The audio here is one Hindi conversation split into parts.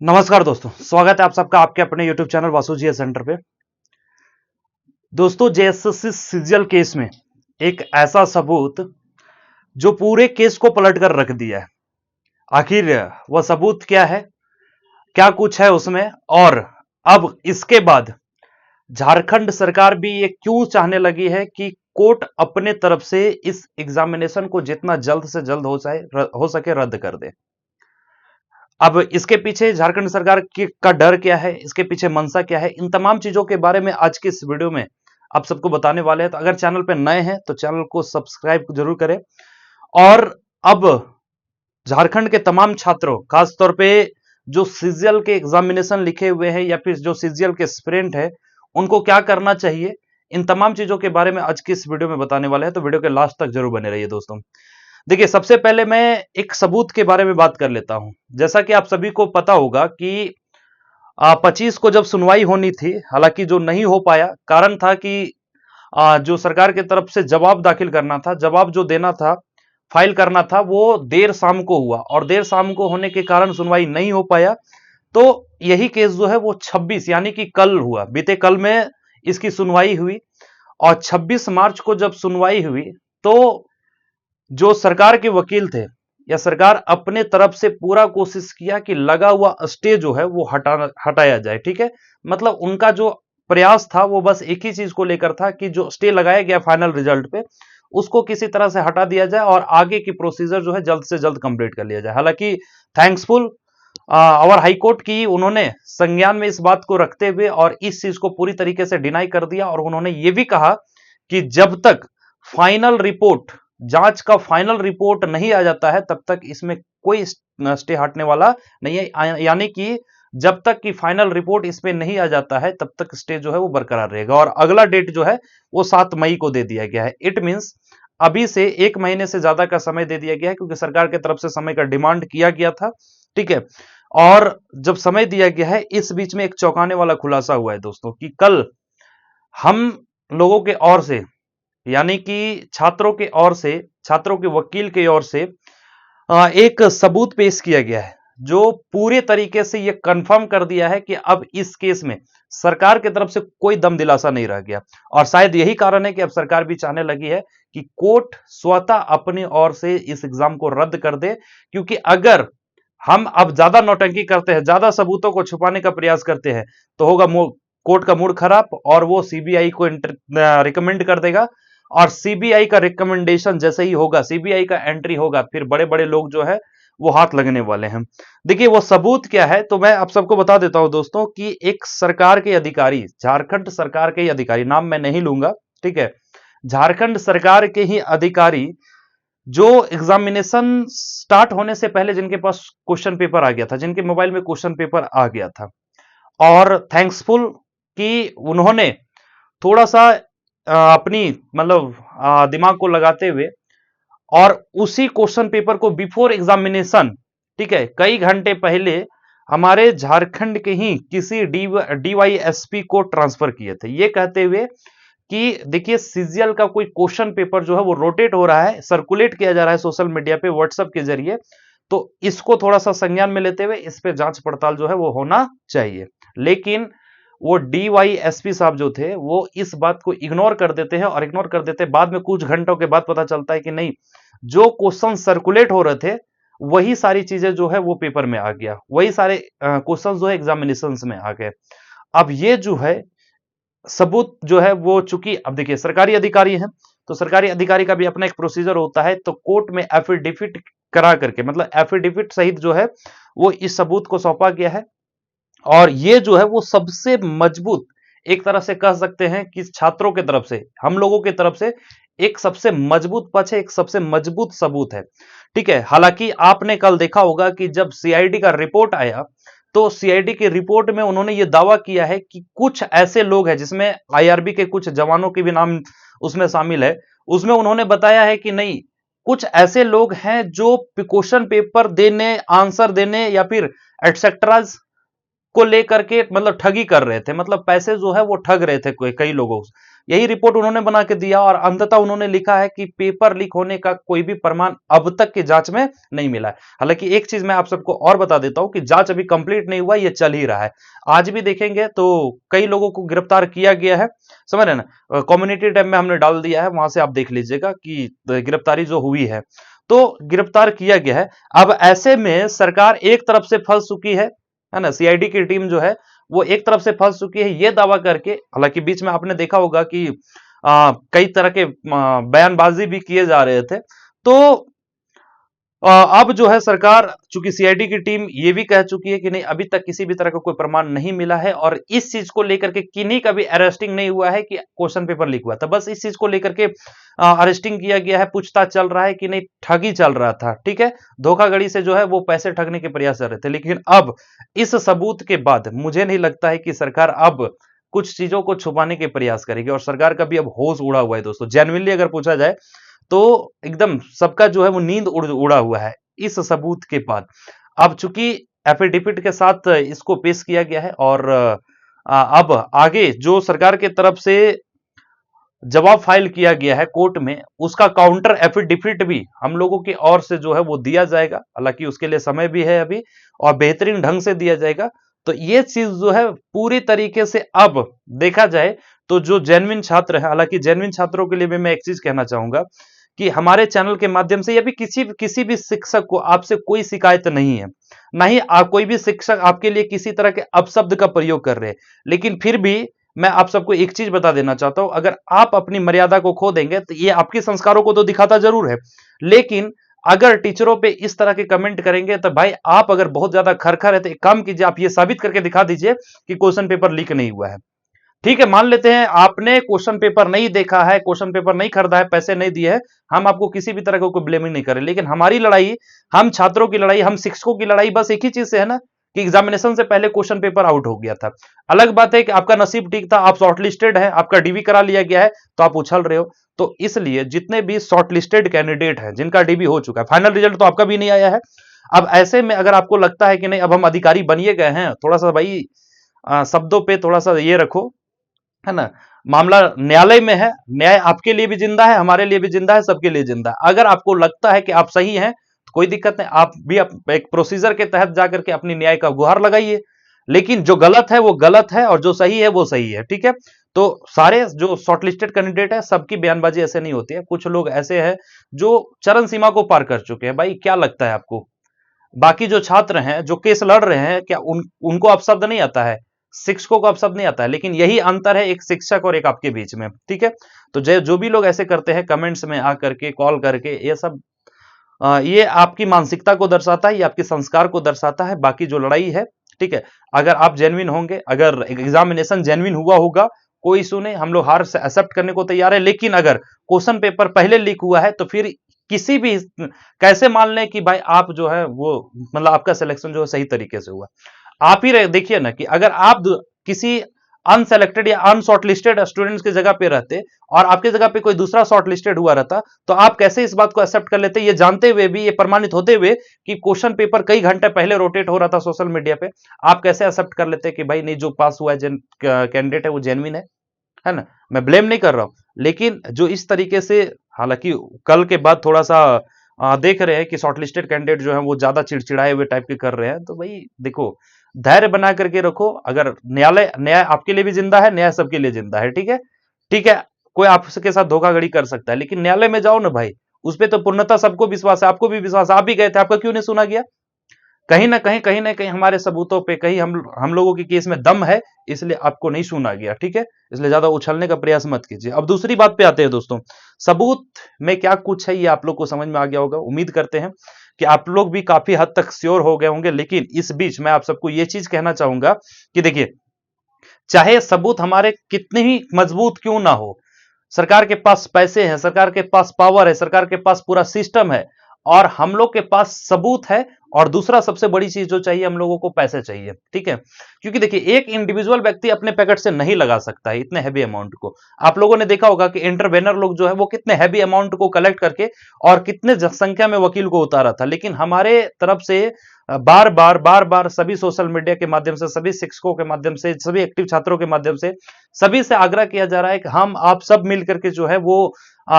नमस्कार दोस्तों, स्वागत है आप सबका आपके अपने YouTube चैनल वासु जी सेंटर पे। दोस्तों, जेएसएससी सीजीएल केस में एक ऐसा सबूत जो पूरे केस को पलट कर रख दिया है। आखिर वह सबूत क्या है, क्या कुछ है उसमें, और अब इसके बाद झारखंड सरकार भी ये क्यों चाहने लगी है कि कोर्ट अपने तरफ से इस एग्जामिनेशन को जितना जल्द से जल्द हो सके रद्द कर दे। अब इसके पीछे झारखंड सरकार का डर क्या है, इसके पीछे मंशा क्या है, इन तमाम चीजों के बारे में आज की इस वीडियो में आप सबको बताने वाले हैं। तो अगर चैनल पे नए हैं तो चैनल को सब्सक्राइब जरूर करें। और अब झारखंड के तमाम छात्रों, खासतौर पे जो सीजीएल के एग्जामिनेशन लिखे हुए हैं या फिर जो सीजीएल के एस्पिरेंट है, उनको क्या करना चाहिए, इन तमाम चीजों के बारे में आज की इस वीडियो में बताने वाले हैं। तो वीडियो के लास्ट तक जरूर बने रहिए दोस्तों। देखिए, सबसे पहले मैं एक सबूत के बारे में बात कर लेता हूं। जैसा कि आप सभी को पता होगा कि 25 को जब सुनवाई होनी थी, हालांकि जो नहीं हो पाया, कारण था कि जो सरकार की तरफ से जवाब दाखिल करना था, जवाब जो देना था, फाइल करना था, वो देर शाम को हुआ और देर शाम को होने के कारण सुनवाई नहीं हो पाया। तो यही केस जो है वो 26 यानी कि कल हुआ, बीते कल में इसकी सुनवाई हुई। और 26 मार्च को जब सुनवाई हुई तो जो सरकार के वकील थे या सरकार अपने तरफ से पूरा कोशिश किया कि लगा हुआ स्टे जो है वो हटाया जाए। ठीक है, मतलब उनका जो प्रयास था वो बस एक ही चीज को लेकर था कि जो स्टे लगाया गया फाइनल रिजल्ट पे, उसको किसी तरह से हटा दिया जाए और आगे की प्रोसीजर जो है जल्द से जल्द कंप्लीट कर लिया जाए। हालांकि थैंक्सफुल और हाई कोर्ट की उन्होंने संज्ञान में इस बात को रखते हुए और इस चीज को पूरी तरीके से डिनाई कर दिया। और उन्होंने ये भी कहा कि जब तक फाइनल रिपोर्ट, जांच का फाइनल रिपोर्ट नहीं आ जाता है, तब तक इसमें कोई स्टे हटने वाला नहीं है। यानी कि जब तक कि फाइनल रिपोर्ट इसमें नहीं आ जाता है, तब तक स्टे जो है वो बरकरार रहेगा। और अगला डेट जो है वो 7 मई को दे दिया गया है। इट मींस अभी से 1 महीने से ज्यादा का समय दे दिया गया है, क्योंकि सरकार की तरफ से समय का डिमांड किया गया था। ठीक है, और जब समय दिया गया है, इस बीच में एक चौंकाने वाला खुलासा हुआ है दोस्तों कि कल हम लोगों के ओर से, यानी कि छात्रों के ओर से, छात्रों के वकील के ओर से एक सबूत पेश किया गया है जो पूरे तरीके से यह कंफर्म कर दिया है कि अब इस केस में सरकार की तरफ से कोई दम दिलासा नहीं रह गया। और शायद यही कारण है कि अब सरकार भी चाहने लगी है कि कोर्ट स्वतः अपनी ओर से इस एग्जाम को रद्द कर दे। क्योंकि अगर हम अब ज्यादा नौटंकी करते हैं, ज्यादा सबूतों को छुपाने का प्रयास करते हैं, तो होगा कोर्ट का मूड खराब और वो सीबीआई को रिकमेंड कर देगा। और सीबीआई का रिकमेंडेशन जैसे ही होगा, सीबीआई का एंट्री होगा, फिर बड़े बड़े लोग जो है वो हाथ लगने वाले हैं। देखिए, वो सबूत क्या है तो मैं आप सबको बता देता हूं दोस्तों कि एक सरकार के अधिकारी, झारखंड सरकार के ही अधिकारी, नाम मैं नहीं लूंगा, ठीक है, झारखंड सरकार के ही अधिकारी जो एग्जामिनेशन स्टार्ट होने से पहले जिनके पास क्वेश्चन पेपर आ गया था, जिनके मोबाइल में क्वेश्चन पेपर आ गया था, और थैंक्सफुल कि उन्होंने थोड़ा सा अपनी मतलब दिमाग को लगाते हुए और उसी क्वेश्चन पेपर को बिफोर एग्जामिनेशन, ठीक है, कई घंटे पहले हमारे झारखंड के ही किसी डीवाईएसपी को ट्रांसफर किए थे, ये कहते हुए कि देखिए सीजीएल का कोई क्वेश्चन पेपर जो है वो रोटेट हो रहा है, सर्कुलेट किया जा रहा है सोशल मीडिया पे, व्हाट्सएप के जरिए, तो इसको थोड़ा सा संज्ञान में लेते हुए इस पे जांच पड़ताल जो है वो होना चाहिए। लेकिन वो डीवाईएसपी साहब जो थे वो इस बात को इग्नोर कर देते हैं, और इग्नोर कर देते हैं, बाद में कुछ घंटों के बाद पता चलता है कि नहीं, जो क्वेश्चन सर्कुलेट हो रहे थे वही सारी चीजें जो है वो पेपर में आ गया, वही सारे क्वेश्चन जो है एग्जामिनेशन में आ गए। अब ये जो है सबूत जो है वो, चूंकि अब देखिए सरकारी अधिकारी हैं, तो सरकारी अधिकारी का भी अपना एक प्रोसीजर होता है, तो कोर्ट में एफिडेविट करा करके, मतलब एफिडेविट सहित जो है वो इस सबूत को सौंपा गया है। और ये जो है वो सबसे मजबूत, एक तरह से कह सकते हैं कि छात्रों की तरफ से, हम लोगों की तरफ से एक सबसे मजबूत पक्ष है, एक सबसे मजबूत सबूत है। ठीक है, हालांकि आपने कल देखा होगा कि जब सीआईडी का रिपोर्ट आया, तो सीआईडी की रिपोर्ट में उन्होंने ये दावा किया है कि कुछ ऐसे लोग हैं, जिसमें आईआरबी के कुछ जवानों की भी नाम उसमें शामिल है, उसमें उन्होंने बताया है कि नहीं, कुछ ऐसे लोग हैं जो क्वेश्चन पेपर देने, आंसर देने या फिर एटसेट्रा को लेकर के मतलब ठगी कर रहे थे, मतलब पैसे जो है वो ठग रहे थे कई लोगों से। यही रिपोर्ट उन्होंने बना के दिया और अंततः उन्होंने लिखा है कि पेपर लीक होने का कोई भी प्रमाण अब तक की जांच में नहीं मिला है। हालांकि एक चीज मैं आप सबको और बता देता हूं कि जांच अभी कंप्लीट नहीं हुआ, ये चल ही रहा है। आज भी देखेंगे तो कई लोगों को गिरफ्तार किया गया है, समझ रहे ना, कम्युनिटी टैब में हमने डाल दिया है, वहां से आप देख लीजिएगा कि गिरफ्तारी जो हुई है, तो गिरफ्तार किया गया है। अब ऐसे में सरकार एक तरफ से फंस चुकी है ना, सीआईडी की टीम जो है वो एक तरफ से फंस चुकी है ये दावा करके। हालांकि बीच में आपने देखा होगा कि कई तरह के बयानबाजी भी किए जा रहे थे। तो अब जो है सरकार, चूंकि सीआईडी की टीम ये भी कह चुकी है कि नहीं अभी तक किसी भी तरह का कोई प्रमाण नहीं मिला है और इस चीज को लेकर के किन्हीं का भी अरेस्टिंग नहीं हुआ है कि क्वेश्चन पेपर लीक हुआ था, बस इस चीज को लेकर के अरेस्टिंग किया गया है, पूछताछ चल रहा है कि नहीं ठगी चल रहा था, ठीक है, धोखाधड़ी से जो है वो पैसे ठगने के प्रयास कर रहे थे। लेकिन अब इस सबूत के बाद मुझे नहीं लगता है कि सरकार अब कुछ चीजों को छुपाने के प्रयास करेगी और सरकार का भी अब होश उड़ा हुआ है दोस्तों। जेन्युइनली अगर पूछा जाए तो एकदम सबका जो है वो नींद उड़ा हुआ है इस सबूत के बाद। अब चूंकि एफिडेविट के साथ इसको पेश किया गया है और अब आगे जो सरकार के तरफ से जवाब फाइल किया गया है कोर्ट में, उसका काउंटर एफिडेविट भी हम लोगों की ओर से जो है वो दिया जाएगा। हालांकि उसके लिए समय भी है अभी और बेहतरीन ढंग से दिया जाएगा। तो ये चीज जो है पूरी तरीके से अब देखा जाए तो जो जेन्युइन छात्र है, हालांकि जेन्युइन छात्रों के लिए भी मैं एक चीज कहना चाहूंगा कि हमारे चैनल के माध्यम से या भी किसी भी शिक्षक को आपसे कोई शिकायत नहीं है, ना ही कोई भी शिक्षक आपके लिए किसी तरह के अपशब्द का प्रयोग कर रहे हैं। लेकिन फिर भी मैं आप सबको एक चीज बता देना चाहता हूं, अगर आप अपनी मर्यादा को खो देंगे तो ये आपके संस्कारों को तो दिखाता जरूर है, लेकिन अगर टीचरों पे इस तरह के कमेंट करेंगे तो भाई आप अगर बहुत ज्यादा खरखर है तो एक काम कीजिए, आप ये साबित करके दिखा दीजिए कि क्वेश्चन पेपर लीक नहीं हुआ है। ठीक है, मान लेते हैं आपने क्वेश्चन पेपर नहीं देखा है, क्वेश्चन पेपर नहीं खरीदा है, पैसे नहीं दिए है, हम आपको किसी भी तरह का कोई ब्लेमिंग नहीं करें। लेकिन हमारी लड़ाई, हम छात्रों की लड़ाई, हम शिक्षकों की लड़ाई बस एक ही चीज से है ना कि एग्जामिनेशन से पहले क्वेश्चन पेपर आउट हो गया था। अलग बात है कि आपका नसीब ठीक था, आप शॉर्टलिस्टेड है, आपका डीबी करा लिया गया है, तो आप उछल रहे हो। तो इसलिए जितने भी शॉर्टलिस्टेड कैंडिडेट हैं जिनका डीबी हो चुका है, फाइनल रिजल्ट तो आपका भी नहीं आया है, अब ऐसे में अगर आपको लगता है कि नहीं अब हम अधिकारी बनिए गए हैं, थोड़ा सा भाई शब्दों पे थोड़ा सा ये रखो, है ना, मामला न्यायालय में है, न्याय आपके लिए भी जिंदा है, हमारे लिए भी जिंदा है, सबके लिए जिंदा है। अगर आपको लगता है कि आप सही हैं तो कोई दिक्कत नहीं, आप भी एक प्रोसीजर के तहत जाकर के अपनी न्याय का गुहार लगाइए। लेकिन जो गलत है वो गलत है और जो सही है वो सही है, ठीक है। तो सारे जो शॉर्टलिस्टेड कैंडिडेट है सबकी बयानबाजी ऐसे नहीं होती है, कुछ लोग ऐसे हैं जो चरम सीमा को पार कर चुके हैं। भाई क्या लगता है आपको, बाकी जो छात्र हैं जो केस लड़ रहे हैं, क्या उनको अपशब्द नहीं आता है, शिक्षकों को अपशब्द नहीं आता है? लेकिन यही अंतर है एक शिक्षक और एक आपके बीच में, ठीक है। तो जो भी लोग ऐसे करते हैं कमेंट्स में आकर के, कॉल करके, ये सब ये आपकी मानसिकता को दर्शाता है, ये आपके संस्कार को दर्शाता है। बाकी जो लड़ाई है, ठीक है, अगर आप जेन्युइन होंगे, अगर एग्जामिनेशन जेन्युइन हुआ होगा, कोई इशू नहीं, हम लोग हार से एक्सेप्ट करने को तैयार है। लेकिन अगर क्वेश्चन पेपर पहले लीक हुआ है तो फिर किसी भी कैसे मान लें कि भाई आप जो है वो मतलब आपका सिलेक्शन जो है सही तरीके से हुआ। आप ही देखिए ना कि अगर आप किसी अनसेलेक्टेड या अनशॉर्टलिस्टेड स्टूडेंट्स की जगह पे रहते और आपकी जगह पे कोई दूसरा शॉर्टलिस्टेड हुआ रहता, तो आप कैसे इस बात को एक्सेप्ट कर लेते, ये जानते हुए भी, ये प्रमाणित होते हुए कि क्वेश्चन पेपर कई घंटे पहले रोटेट हो रहा था सोशल मीडिया पे, आप कैसे एक्सेप्ट कर लेते कि भाई नहीं जो पास हुआ है कैंडिडेट है वो जेन्युइन है ना। मैं ब्लेम नहीं कर रहा हूं, लेकिन जो इस तरीके से, हालांकि कल के बाद थोड़ा सा देख रहे हैं कि शॉर्टलिस्टेड कैंडिडेट जो है वो ज्यादा चिड़चिड़ाए हुए टाइप के कर रहे हैं, तो भाई देखो धैर्य बना करके रखो। अगर न्याय आपके लिए भी जिंदा है, न्याय सबके लिए जिंदा है, ठीक है, ठीक है। कोई आपके साथ धोखाधड़ी कर सकता है, लेकिन न्यायालय में जाओ ना भाई, उस पर तो पूर्णतः सबको विश्वास है, आपको भी विश्वास है, आप भी गए थे, आपका क्यों नहीं सुना गया? कहीं ना कहीं हमारे सबूतों पे कहीं हम लोगों के केस में दम है, इसलिए आपको नहीं सुना गया, ठीक है। इसलिए ज्यादा उछलने का प्रयास मत कीजिए। अब दूसरी बात पे आते हैं दोस्तों, सबूत में क्या कुछ है ये आप लोग को समझ में आ गया होगा, उम्मीद करते हैं कि आप लोग भी काफी हद तक श्योर हो गए होंगे। लेकिन इस बीच मैं आप सबको ये चीज कहना चाहूंगा कि देखिए, चाहे सबूत हमारे कितने ही मजबूत क्यों ना हो, सरकार के पास पैसे हैं, सरकार के पास पावर है, सरकार के पास पूरा सिस्टम है, और हम लोग के पास सबूत है। और दूसरा सबसे बड़ी चीज जो चाहिए हम लोगों को, पैसे चाहिए, ठीक है। क्योंकि देखिए एक इंडिविजुअल व्यक्ति अपने पैकेट से नहीं लगा सकता है इतने हैवी अमाउंट को। आप लोगों ने देखा होगा कि इंटरवेनर लोग जो है वो कितने हैवी अमाउंट को कलेक्ट करके और कितने संख्या में वकील को उतारा था। लेकिन हमारे तरफ से बार बार सभी सोशल मीडिया के माध्यम से, सभी शिक्षकों के माध्यम से, सभी एक्टिव छात्रों के माध्यम से सभी से आग्रह किया जा रहा है कि हम आप सब मिल करके जो है वो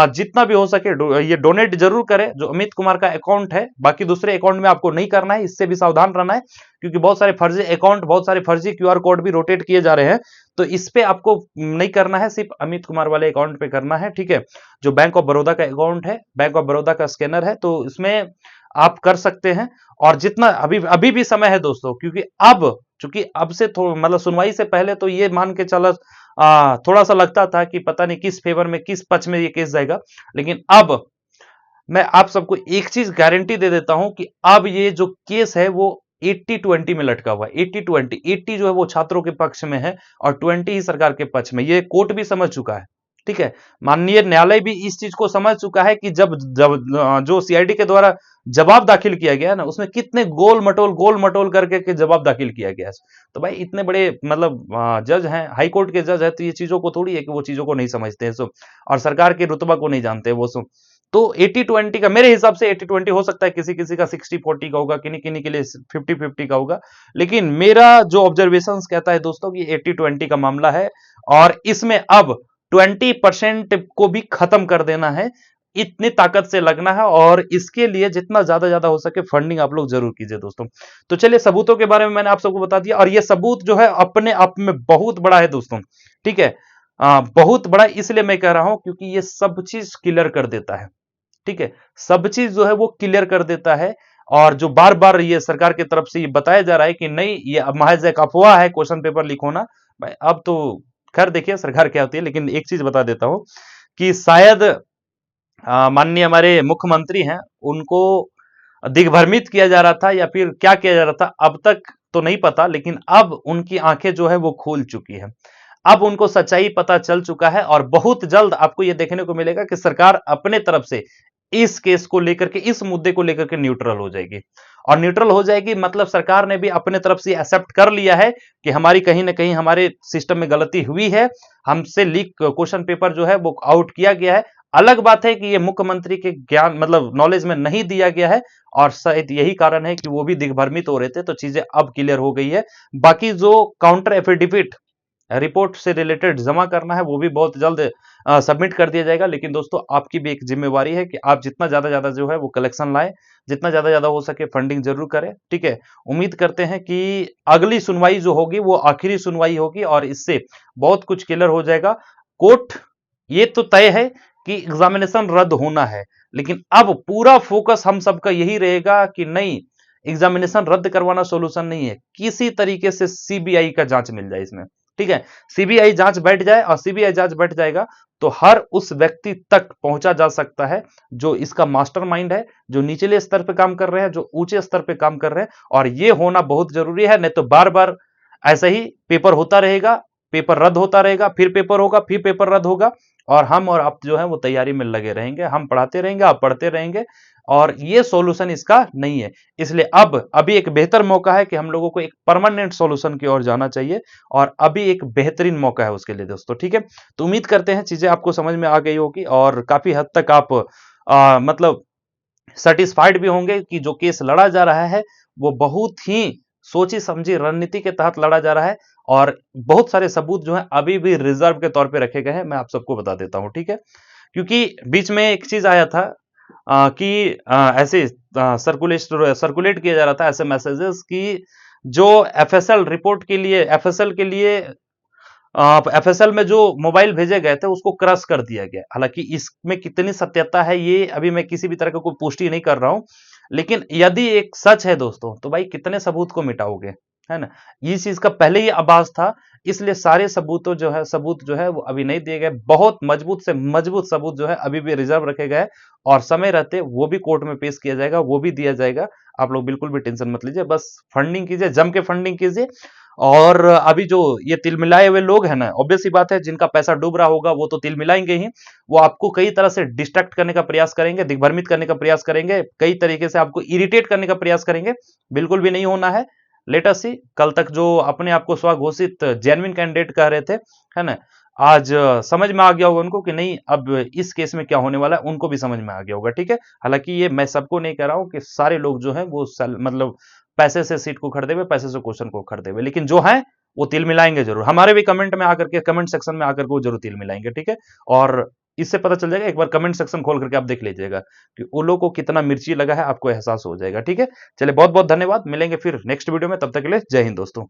जितना भी हो सके ये डोनेट जरूर करें जो अमित कुमार का अकाउंट है। बाकी दूसरे अकाउंट में आपको नहीं करना है, इससे भी सावधान रहना है, क्योंकि बहुत सारे फर्जी अकाउंट, बहुत सारे फर्जी क्यूआर कोड भी रोटेट किए जा रहे हैं। तो इस पे आपको नहीं करना है, सिर्फ अमित कुमार वाले अकाउंट पे करना है, ठीक है। जो बैंक ऑफ बड़ौदा का अकाउंट है, बैंक ऑफ बड़ौदा का स्कैनर है, तो इसमें आप कर सकते हैं। और जितना अभी अभी भी समय है दोस्तों, क्योंकि अब चूंकि अब से मतलब सुनवाई से पहले तो ये मान के चला थोड़ा सा लगता था कि पता नहीं किस फेवर में, किस पक्ष में ये केस जाएगा। लेकिन अब मैं आप सबको एक चीज गारंटी दे देता हूं कि अब ये जो केस है वो 80-20 में लटका हुआ है। 80-20, 80 जो है वो छात्रों के पक्ष में है और 20 ही सरकार के पक्ष में। ये कोर्ट भी समझ चुका है, ठीक है। माननीय न्यायालय भी इस चीज को समझ चुका है कि जब जब जो सीआईडी के द्वारा जवाब दाखिल किया गया ना, उसमें कितने गोल मटोल करके के जवाब दाखिल किया गया है। तो भाई इतने बड़े मतलब जज हैं, हाई कोर्ट के जज है, तो ये चीजों को थोड़ी है कि वो चीजों को नहीं समझते हैं सो, और सरकार के रुतबा को नहीं जानते वो सो। तो 80-20 का मेरे हिसाब से 80-20 हो सकता है, किसी किसी का 60-40 का होगा, किन्हीं किन्हीं के लिए 50-50 का होगा। लेकिन मेरा जो ऑब्जर्वेशन कहता है दोस्तों कि 80-20 का मामला है और इसमें अब 20% को भी खत्म कर देना है। इतनी ताकत से लगना है और इसके लिए जितना ज्यादा हो सके फंडिंग आप लोग जरूर कीजिए दोस्तों। तो चलिए सबूतों के बारे में मैंने आप सबको बता दिया, और ये सबूत जो है अपने आप में बहुत बड़ा है दोस्तों, ठीक है। बहुत बड़ा इसलिए मैं कह रहा हूं क्योंकि ये सब चीज क्लियर कर देता है, ठीक है। सब चीज जो है वो क्लियर कर देता है। और जो बार बार ये सरकार की तरफ से ये बताया जा रहा है कि नहीं ये महज एक अफवाह है क्वेश्चन पेपर लीक होना, अब तो खैर देखिए सरकार क्या होती है। लेकिन एक चीज बता देता हूं कि शायद माननीय हमारे मुख्यमंत्री हैं, उनको दिग्भ्रमित किया जा रहा था या फिर क्या किया जा रहा था अब तक तो नहीं पता। लेकिन अब उनकी आंखें जो है वो खुल चुकी है, अब उनको सच्चाई पता चल चुका है। और बहुत जल्द आपको यह देखने को मिलेगा कि सरकार अपने तरफ से इस केस को लेकर के, इस मुद्दे को लेकर के न्यूट्रल हो जाएगी। और न्यूट्रल हो जाएगी मतलब सरकार ने भी अपने तरफ से एक्सेप्ट कर लिया है कि हमारी कहीं ना कहीं हमारे सिस्टम में गलती हुई है, हमसे लीक क्वेश्चन पेपर जो है वो आउट किया गया है। अलग बात है कि ये मुख्यमंत्री के ज्ञान मतलब नॉलेज में नहीं दिया गया है, और शायद यही कारण है कि वो भी दिग्भ्रमित हो रहे थे। तो चीजें अब क्लियर हो गई है। बाकी जो काउंटर एफिडेविट रिपोर्ट से रिलेटेड जमा करना है वो भी बहुत जल्द सबमिट कर दिया जाएगा। लेकिन दोस्तों आपकी भी एक जिम्मेवारी है कि आप जितना ज्यादा जो है वो कलेक्शन लाएं, जितना ज्यादा हो सके फंडिंग जरूर करें, ठीक है। उम्मीद करते हैं कि अगली सुनवाई जो होगी वो आखिरी सुनवाई होगी और इससे बहुत कुछ क्लियर हो जाएगा। कोर्ट ये तो तय है कि एग्जामिनेशन रद्द होना है, लेकिन अब पूरा फोकस हम सबका यही रहेगा कि नहीं, एग्जामिनेशन रद्द करवाना सॉल्यूशन नहीं है, किसी तरीके से सीबीआई का जांच मिल जाए इसमें, ठीक है। सीबीआई जांच बैठ जाए, और सीबीआई जांच बैठ जाएगा तो हर उस व्यक्ति तक पहुंचा जा सकता है जो इसका मास्टरमाइंड है, जो निचले स्तर पे काम कर रहे हैं, जो ऊंचे स्तर पे काम कर रहे हैं। और ये होना बहुत जरूरी है, नहीं तो बार बार ऐसे ही पेपर होता रहेगा, पेपर रद्द होता रहेगा, फिर पेपर होगा, फिर पेपर रद्द होगा, और हम और आप जो है वो तैयारी में लगे रहेंगे। हम पढ़ाते रहेंगे, आप पढ़ते रहेंगे, और ये सॉल्यूशन इसका नहीं है। इसलिए अब अभी एक बेहतर मौका है कि हम लोगों को एक परमानेंट सॉल्यूशन की ओर जाना चाहिए, और अभी एक बेहतरीन मौका है उसके लिए दोस्तों, ठीक है। तो उम्मीद करते हैं चीजें आपको समझ में आ गई होगी और काफी हद तक आप मतलब सेटिस्फाइड भी होंगे कि जो केस लड़ा जा रहा है वो बहुत ही सोची समझी रणनीति के तहत लड़ा जा रहा है। और बहुत सारे सबूत जो है अभी भी रिजर्व के तौर पे रखे गए हैं, मैं आप सबको बता देता हूं, ठीक है। क्योंकि बीच में एक चीज आया था कि ऐसे सर्कुलेट किया जा रहा था ऐसे मैसेजेस कि जो एफएसएल रिपोर्ट के लिए, एफएसएल में जो मोबाइल भेजे गए थे उसको क्रश कर दिया गया। हालांकि इसमें कितनी सत्यता है ये अभी मैं किसी भी तरह का कोई पुष्टि नहीं कर रहा हूं, लेकिन यदि एक सच है दोस्तों तो भाई कितने सबूत को मिटाओगे, है ना। ये चीज का पहले ही आभास था, इसलिए सारे सबूत जो है वो अभी नहीं दिए गए। बहुत मजबूत से मजबूत सबूत जो है अभी भी रिजर्व रखे गए, और समय रहते वो भी कोर्ट में पेश किया जाएगा, वो भी दिया जाएगा। आप लोग बिल्कुल भी टेंशन मत लीजिए, बस फंडिंग कीजिए, जम के फंडिंग कीजिए, और अभी जो ये तिल मिलाए हुए लोग हैं ना, ऑब्वियस सी बात है, जिनका पैसा डूब रहा होगा वो तो तिल मिलाएंगे ही। वो आपको कई तरह से डिस्ट्रैक्ट करने का प्रयास करेंगे, दिग्भ्रमित करने का प्रयास करेंगे, कई तरीके से आपको इरिटेट करने का प्रयास करेंगे। बिल्कुल भी नहीं होना है। लेट अस सी, कल तक जो अपने आप को स्वघोषित जेन्युइन कैंडिडेट कह रहे थे, है ना, आज समझ में आ गया होगा उनको कि नहीं, अब इस केस में क्या होने वाला है, उनको भी समझ में आ गया होगा। ठीक है, हालांकि ये मैं सबको नहीं कह रहा हूं कि सारे लोग जो हैं वो मतलब पैसे से सीट को खरीदे हुए, पैसे से क्वेश्चन को खरीदे हुए, लेकिन जो हैं वो तिल मिलाएंगे जरूर। हमारे भी कमेंट में आकर के, कमेंट सेक्शन में आकर के वो जरूर तिल मिलाएंगे। ठीक है, और इससे पता चल जाएगा, एक बार कमेंट सेक्शन खोल करके आप देख लीजिएगा कि उन लोगों को कितना मिर्ची लगा है, आपको एहसास हो जाएगा। ठीक है, चलिए बहुत बहुत धन्यवाद, मिलेंगे फिर नेक्स्ट वीडियो में, तब तक के लिए जय हिंद दोस्तों।